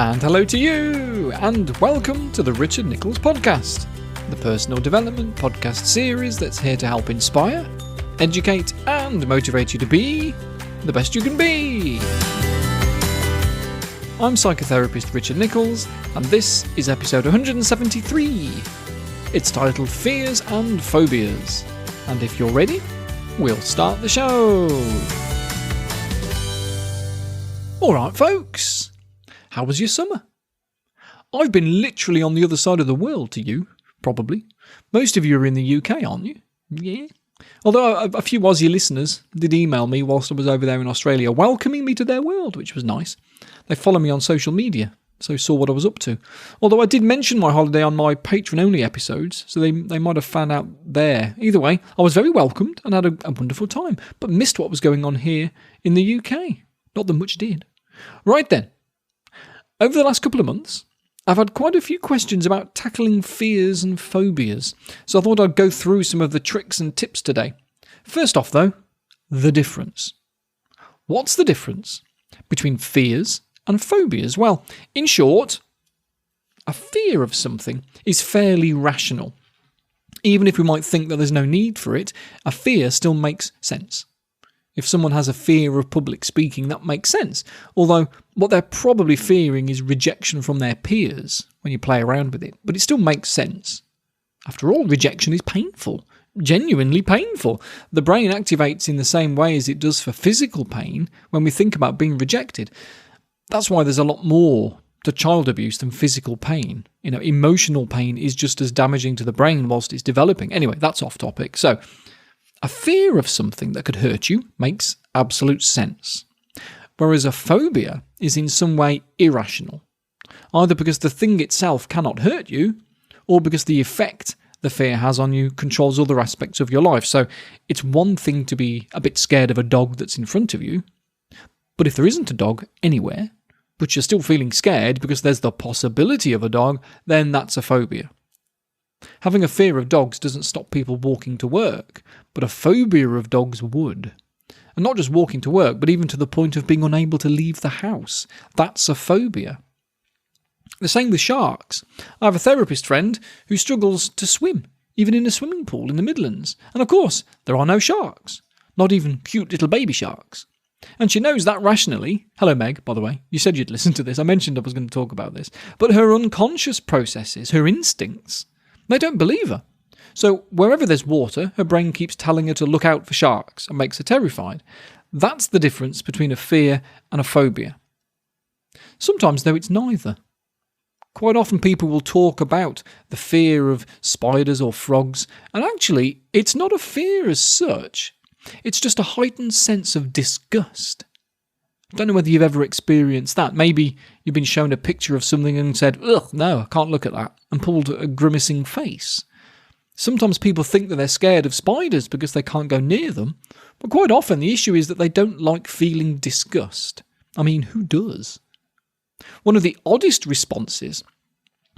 And hello to you, and welcome to the Richard Nicholls podcast, the personal development podcast series that's here to help inspire, educate, and motivate you to be the best you can be. I'm psychotherapist Richard Nicholls, and this is episode 173. It's titled Fears and Phobias. And if you're ready, we'll start the show. Alright folks, how was your summer? I've been literally on the other side of the world to you, probably. Most of you are in the UK, aren't you? Yeah. Although a few Aussie listeners did email me whilst I was over there in Australia, welcoming me to their world, which was nice. They follow me on social media, so saw what I was up to. Although I did mention my holiday on my Patreon-only episodes, so they might have found out there. Either way, I was very welcomed and had a wonderful time, but missed what was going on here in the UK. Not that much did. Right then. Over the last couple of months, I've had quite a few questions about tackling fears and phobias, so I thought I'd go through some of the tricks and tips today. First off though, the difference. What's the difference between fears and phobias? Well, in short, a fear of something is fairly rational. Even if we might think that there's no need for it, a fear still makes sense. If someone has a fear of public speaking, that makes sense. Although what they're probably fearing is rejection from their peers when you play around with it. But it still makes sense. After all, rejection is painful. Genuinely painful. The brain activates in the same way as it does for physical pain when we think about being rejected. That's why there's a lot more to child abuse than physical pain. Emotional pain is just as damaging to the brain whilst it's developing. Anyway, that's off topic. So, a fear of something that could hurt you makes absolute sense, whereas a phobia is in some way irrational, either because the thing itself cannot hurt you, or because the effect the fear has on you controls other aspects of your life. So it's one thing to be a bit scared of a dog that's in front of you, but if there isn't a dog anywhere, but you're still feeling scared because there's the possibility of a dog, then that's a phobia. Having a fear of dogs doesn't stop people walking to work, but a phobia of dogs would. And not just walking to work, but even to the point of being unable to leave the house. That's a phobia. The same with sharks. I have a therapist friend who struggles to swim, even in a swimming pool in the Midlands. And of course, there are no sharks. Not even cute little baby sharks. And she knows that rationally. Hello Meg, by the way. You said you'd listen to this. I mentioned I was going to talk about this. But her unconscious processes, her instincts, they don't believe her. So wherever there's water, her brain keeps telling her to look out for sharks and makes her terrified. That's the difference between a fear and a phobia. Sometimes, though, it's neither. Quite often people will talk about the fear of spiders or frogs, and actually, it's not a fear as such. It's just a heightened sense of disgust. I don't know whether you've ever experienced that. Maybe you've been shown a picture of something and said, ugh, no, I can't look at that, and pulled a grimacing face. Sometimes people think that they're scared of spiders because they can't go near them, but quite often the issue is that they don't like feeling disgust. I mean, who does? One of the oddest responses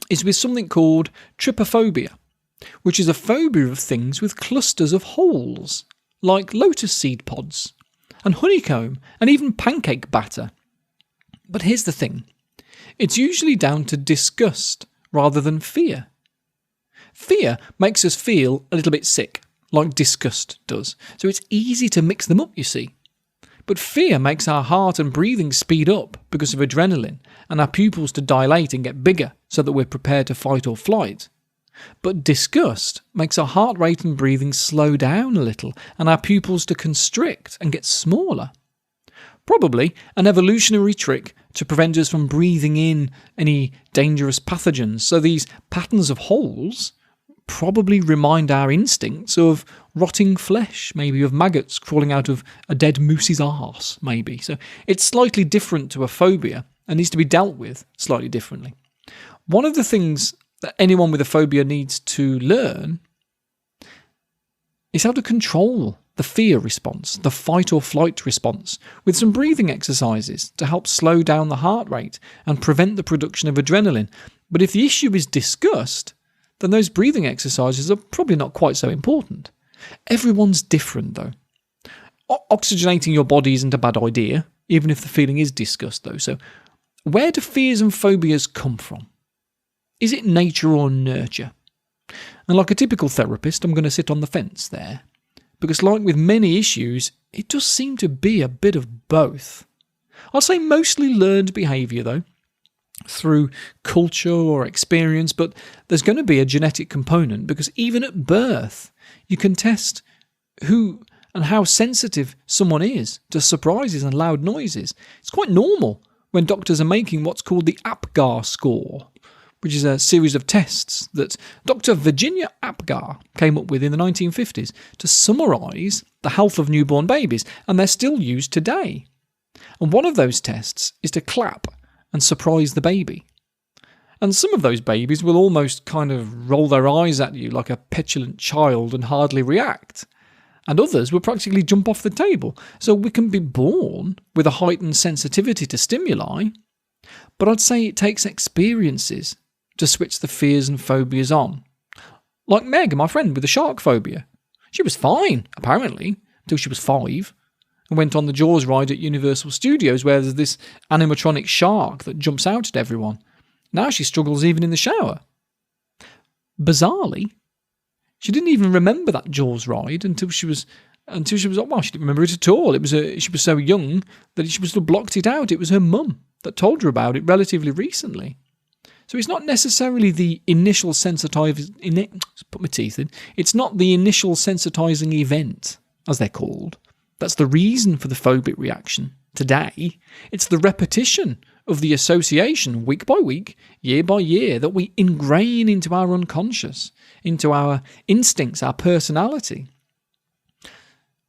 is with something called trypophobia, which is a phobia of things with clusters of holes, like lotus seed pods, and honeycomb, and even pancake batter. But here's the thing. It's usually down to disgust rather than fear. Fear makes us feel a little bit sick, like disgust does. So it's easy to mix them up, you see. But fear makes our heart and breathing speed up because of adrenaline, and our pupils to dilate and get bigger so that we're prepared to fight or flight. But disgust makes our heart rate and breathing slow down a little, and our pupils to constrict and get smaller. Probably an evolutionary trick to prevent us from breathing in any dangerous pathogens. So these patterns of holes probably remind our instincts of rotting flesh, maybe of maggots crawling out of a dead moose's arse, maybe. So it's slightly different to a phobia and needs to be dealt with slightly differently. One of the things that anyone with a phobia needs to learn is how to control the fear response, the fight or flight response, with some breathing exercises to help slow down the heart rate and prevent the production of adrenaline. But if the issue is disgust, then those breathing exercises are probably not quite so important. Everyone's different though. Oxygenating your body isn't a bad idea, even if the feeling is disgust though. So where do fears and phobias come from? Is it nature or nurture? And like a typical therapist, I'm going to sit on the fence there. Because like with many issues, it does seem to be a bit of both. I'll say mostly learned behaviour though, through culture or experience, but there's going to be a genetic component because even at birth, you can test who and how sensitive someone is to surprises and loud noises. It's quite normal when doctors are making what's called the APGAR score, which is a series of tests that Dr. Virginia APGAR came up with in the 1950s to summarise the health of newborn babies, and they're still used today. And one of those tests is to clap and surprise the baby. And some of those babies will almost kind of roll their eyes at you like a petulant child and hardly react. And others will practically jump off the table. So we can be born with a heightened sensitivity to stimuli, but I'd say it takes experiences to switch the fears and phobias on. Like Meg, my friend with the shark phobia. She was fine, apparently, until she was 5. And went on the Jaws ride at Universal Studios where there's this animatronic shark that jumps out at everyone. Now she struggles even in the shower. Bizarrely, she didn't even remember that Jaws ride until she was well, she didn't remember it at all. She was so young that she must have blocked it out. It was her mum that told her about it relatively recently. So it's not necessarily the initial sensitizing, put my teeth in, it's not the initial sensitizing event, as they're called. That's the reason for the phobic reaction. Today, it's the repetition of the association week by week, year by year, that we ingrain into our unconscious, into our instincts, our personality.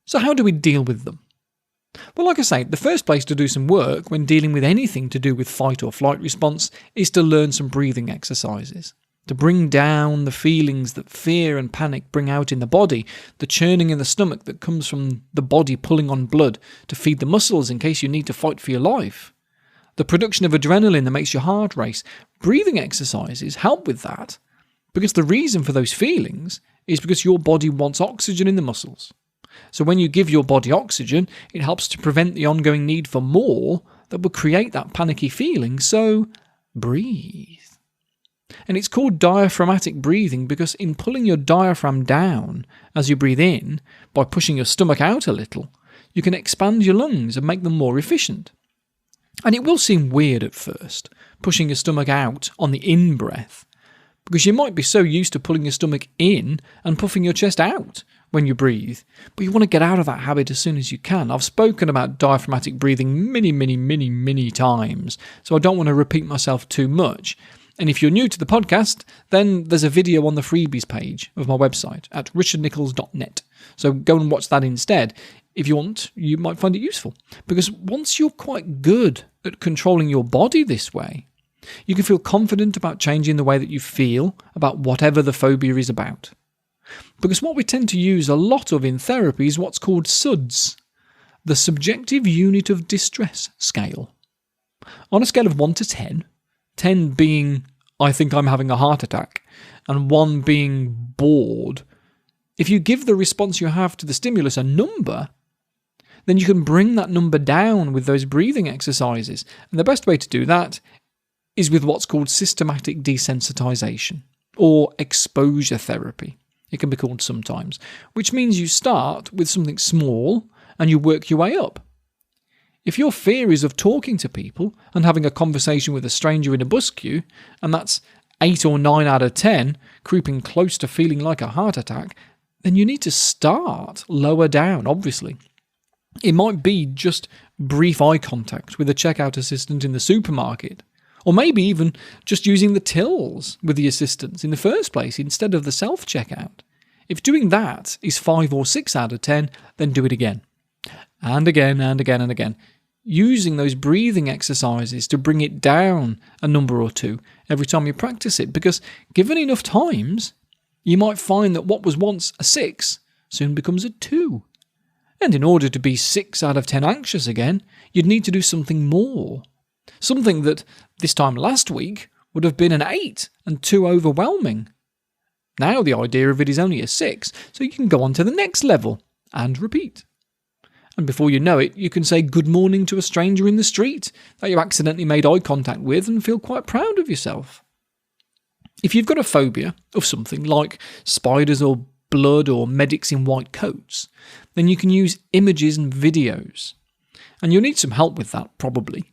So how do we deal with them? Well, like I say, the first place to do some work when dealing with anything to do with fight or flight response is to learn some breathing exercises. To bring down the feelings that fear and panic bring out in the body, the churning in the stomach that comes from the body pulling on blood to feed the muscles in case you need to fight for your life, the production of adrenaline that makes your heart race. Breathing exercises help with that because the reason for those feelings is because your body wants oxygen in the muscles. So when you give your body oxygen, it helps to prevent the ongoing need for more that will create that panicky feeling, so breathe. And it's called diaphragmatic breathing because in pulling your diaphragm down as you breathe in, by pushing your stomach out a little, you can expand your lungs and make them more efficient. And it will seem weird at first, pushing your stomach out on the in-breath, because you might be so used to pulling your stomach in and puffing your chest out when you breathe, but you want to get out of that habit as soon as you can. I've spoken about diaphragmatic breathing many times, so I don't want to repeat myself too much. And if you're new to the podcast, then there's a video on the freebies page of my website at richardnichols.net. So go and watch that instead. If you want, you might find it useful. Because once you're quite good at controlling your body this way, you can feel confident about changing the way that you feel about whatever the phobia is about. Because what we tend to use a lot of in therapy is what's called SUDS, the Subjective Unit of Distress Scale. On a scale of 1 to 10, 10 being, I think I'm having a heart attack, and 1 being bored, if you give the response you have to the stimulus a number, then you can bring that number down with those breathing exercises. And the best way to do that is with what's called systematic desensitization, or exposure therapy. It can be called sometimes, which means you start with something small and you work your way up. If your fear is of talking to people and having a conversation with a stranger in a bus queue, and that's 8 or 9 out of 10, creeping close to feeling like a heart attack, then you need to start lower down, obviously. It might be just brief eye contact with a checkout assistant in the supermarket, or maybe even just using the tills with the assistants in the first place instead of the self-checkout. If doing that is 5 or 6 out of 10, then do it again. And again, and again, and again. Using those breathing exercises to bring it down a number or 2 every time you practice it, because given enough times, you might find that what was once a 6 soon becomes a 2. And in order to be 6 out of 10 anxious again, you'd need to do something more. Something that, this time last week, would have been an 8 and too overwhelming. Now the idea of it is only a 6, so you can go on to the next level and repeat. And before you know it, you can say good morning to a stranger in the street that you accidentally made eye contact with and feel quite proud of yourself. If you've got a phobia of something like spiders or blood or medics in white coats, then you can use images and videos. And you'll need some help with that, probably.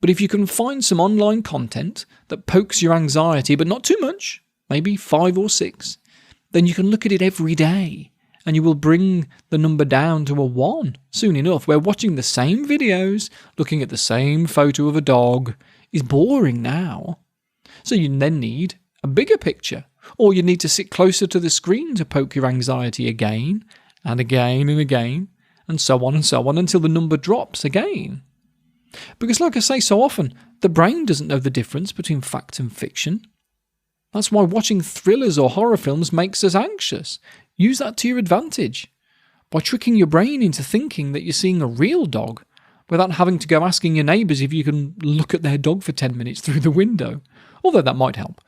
But if you can find some online content that pokes your anxiety, but not too much, maybe 5 or 6, then you can look at it every day, and you will bring the number down to a 1 soon enough, where watching the same videos, looking at the same photo of a dog, is boring now. So you then need a bigger picture, or you need to sit closer to the screen to poke your anxiety again, and again and again, and so on until the number drops again. Because like I say so often, the brain doesn't know the difference between fact and fiction. That's why watching thrillers or horror films makes us anxious. Use that to your advantage, by tricking your brain into thinking that you're seeing a real dog, without having to go asking your neighbours if you can look at their dog for 10 minutes through the window, although that might help.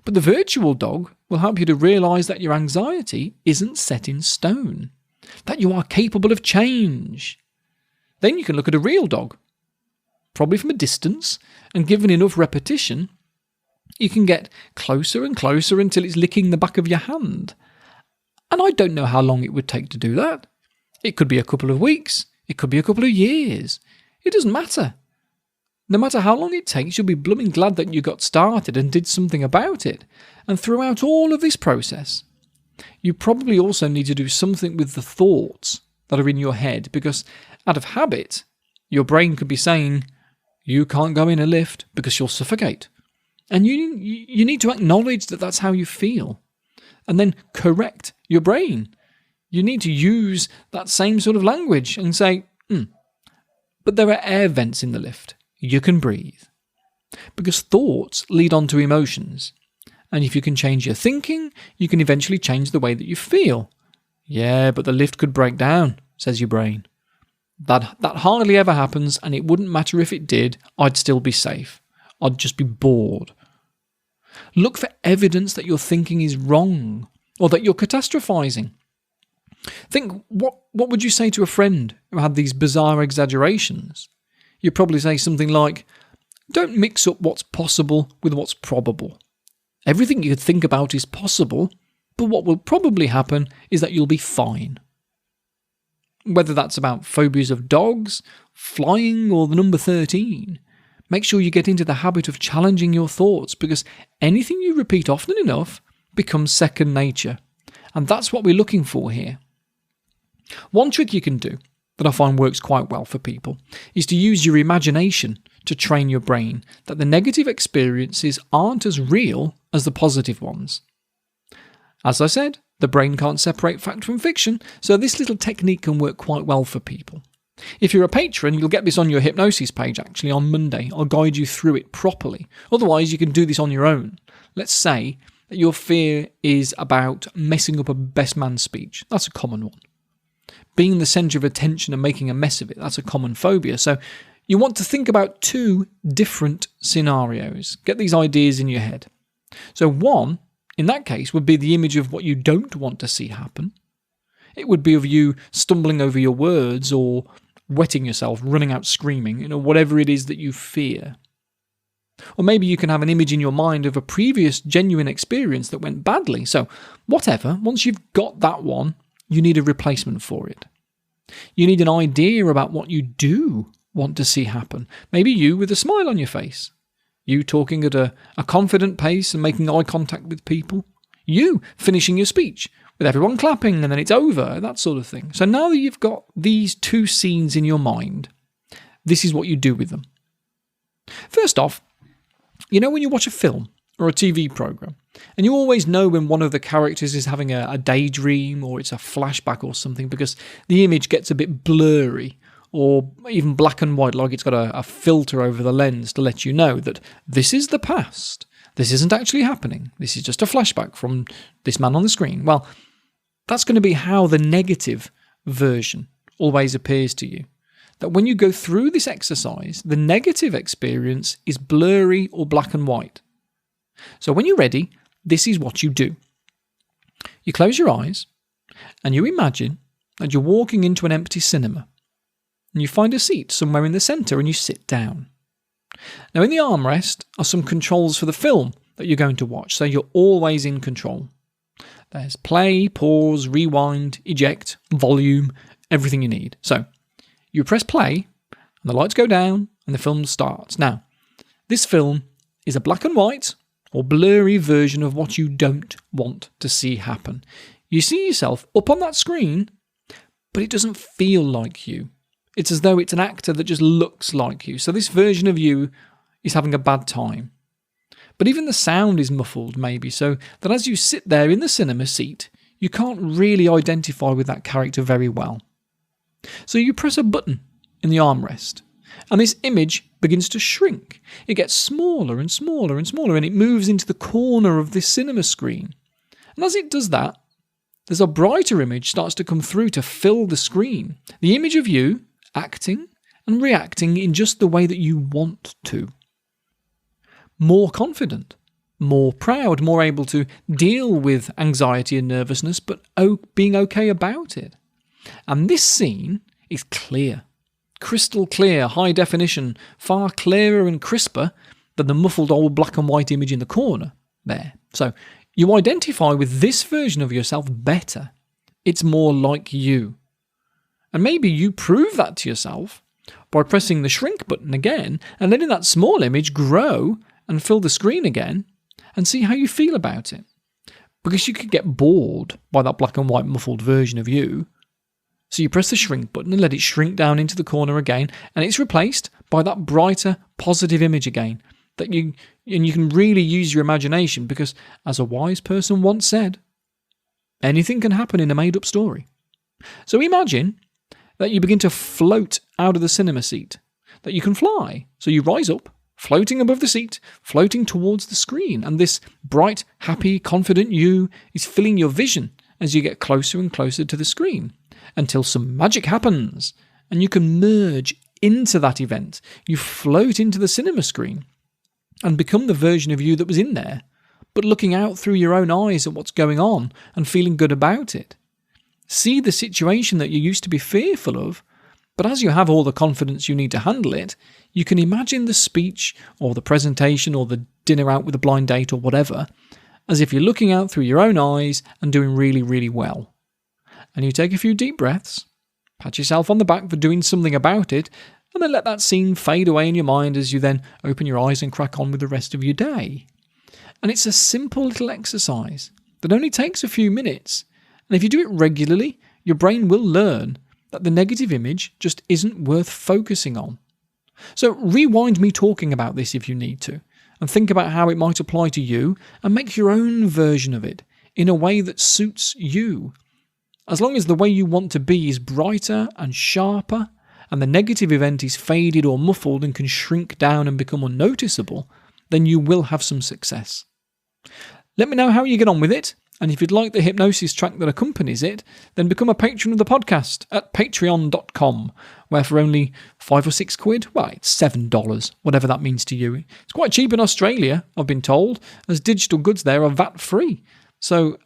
But the virtual dog will help you to realise that your anxiety isn't set in stone, that you are capable of change. Then you can look at a real dog, probably from a distance, and given enough repetition, you can get closer and closer until it's licking the back of your hand. And I don't know how long it would take to do that. It could be a couple of weeks, it could be a couple of years. It doesn't matter. No matter how long it takes, you'll be blooming glad that you got started and did something about it. And throughout all of this process, you probably also need to do something with the thoughts that are in your head, because out of habit, your brain could be saying, you can't go in a lift because you'll suffocate. And you need to acknowledge that that's how you feel, and then correct your brain. You need to use that same sort of language and say, but there are air vents in the lift. You can breathe. Because thoughts lead on to emotions. And if you can change your thinking, you can eventually change the way that you feel. Yeah, but the lift could break down, says your brain. That hardly ever happens, and it wouldn't matter if it did, I'd still be safe. I'd just be bored. Look for evidence that your thinking is wrong, or that you're catastrophizing. Think, what would you say to a friend who had these bizarre exaggerations? You'd probably say something like, don't mix up what's possible with what's probable. Everything you could think about is possible, but what will probably happen is that you'll be fine. Whether that's about phobias of dogs, flying, or the number 13, make sure you get into the habit of challenging your thoughts, because anything you repeat often enough becomes second nature. And that's what we're looking for here. One trick you can do that I find works quite well for people is to use your imagination to train your brain that the negative experiences aren't as real as the positive ones. As I said, the brain can't separate fact from fiction, so this little technique can work quite well for people. If you're a patron, you'll get this on your hypnosis page actually on Monday. I'll guide you through it properly. Otherwise, you can do this on your own. Let's say that your fear is about messing up a best man speech. That's a common one. Being the centre of attention and making a mess of it, that's a common phobia. So you want to think about 2 different scenarios. Get these ideas in your head. So one, in that case, would be the image of what you don't want to see happen. It would be of you stumbling over your words or wetting yourself, running out screaming, whatever it is that you fear. Or maybe you can have an image in your mind of a previous genuine experience that went badly. So whatever, once you've got that one, you need a replacement for it. You need an idea about what you do want to see happen. Maybe you with a smile on your face. You talking at a confident pace and making eye contact with people. You finishing your speech with everyone clapping and then it's over, that sort of thing. So now that you've got these 2 scenes in your mind, this is what you do with them. First off, when you watch a film or a TV program, and you always know when one of the characters is having a daydream or it's a flashback or something, because the image gets a bit blurry or even black and white, like it's got a filter over the lens to let you know that this is the past. This isn't actually happening. This is just a flashback from this man on the screen. Well, that's going to be how the negative version always appears to you. That when you go through this exercise, the negative experience is blurry or black and white. So when you're ready, this is what you do. You close your eyes and you imagine that you're walking into an empty cinema. and you find a seat somewhere in the centre and you sit down. Now in the armrest are some controls for the film that you're going to watch, so you're always in control. There's play, pause, rewind, eject, volume, everything you need. So you press play and the lights go down and the film starts. Now, this film is a black and white or blurry version of what you don't want to see happen. You see yourself up on that screen, but it doesn't feel like you. It's as though it's an actor that just looks like you. So this version of you is having a bad time. But even the sound is muffled maybe, so that as you sit there in the cinema seat, you can't really identify with that character very well. So you press a button in the armrest, and this image begins to shrink. It gets smaller and smaller and smaller, and it moves into the corner of this cinema screen. And as it does that, there's a brighter image starts to come through to fill the screen. The image of you acting and reacting in just the way that you want to. More confident, more proud, more able to deal with anxiety and nervousness, but being okay about it. And this scene is clear. Crystal clear, high definition, far clearer and crisper than the muffled old black and white image in the corner there. So you identify with this version of yourself better. It's more like you. And maybe you prove that to yourself by pressing the shrink button again and letting that small image grow and fill the screen again and see how you feel about it. Because you could get bored by that black and white muffled version of you. So you press the shrink button and let it shrink down into the corner again, and it's replaced by that brighter, positive image again. And you can really use your imagination because, as a wise person once said, anything can happen in a made-up story. So imagine that you begin to float out of the cinema seat, that you can fly. So you rise up, floating above the seat, floating towards the screen, and this bright, happy, confident you is filling your vision as you get closer and closer to the screen, until some magic happens, and you can merge into that event. You float into the cinema screen and become the version of you that was in there, but looking out through your own eyes at what's going on and feeling good about it. See the situation that you used to be fearful of, but as you have all the confidence you need to handle it, you can imagine the speech or the presentation or the dinner out with a blind date or whatever, as if you're looking out through your own eyes and doing really, really well. And you take a few deep breaths, pat yourself on the back for doing something about it, and then let that scene fade away in your mind as you then open your eyes and crack on with the rest of your day. And it's a simple little exercise that only takes a few minutes, and if you do it regularly, your brain will learn that the negative image just isn't worth focusing on. So rewind me talking about this if you need to, and think about how it might apply to you, and make your own version of it in a way that suits you. As long as the way you want to be is brighter and sharper, and the negative event is faded or muffled and can shrink down and become unnoticeable, then you will have some success. Let me know how you get on with it, and if you'd like the hypnosis track that accompanies it, then become a patron of the podcast at patreon.com, where for only £5 or £6, well, it's $7, whatever that means to you. It's quite cheap in Australia, I've been told, as digital goods there are VAT-free. So,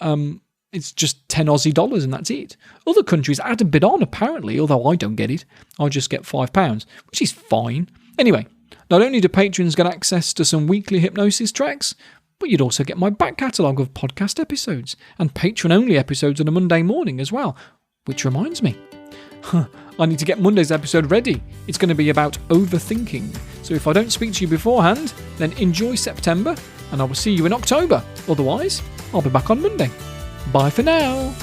it's just 10 Aussie dollars and that's it. Other countries add a bit on apparently, although I don't get it. I just get £5, which is fine. Anyway, not only do patrons get access to some weekly hypnosis tracks, but you'd also get my back catalogue of podcast episodes and patron-only episodes on a Monday morning as well. Which reminds me, I need to get Monday's episode ready. It's going to be about overthinking. So if I don't speak to you beforehand, then enjoy September and I will see you in October. Otherwise, I'll be back on Monday. Bye for now.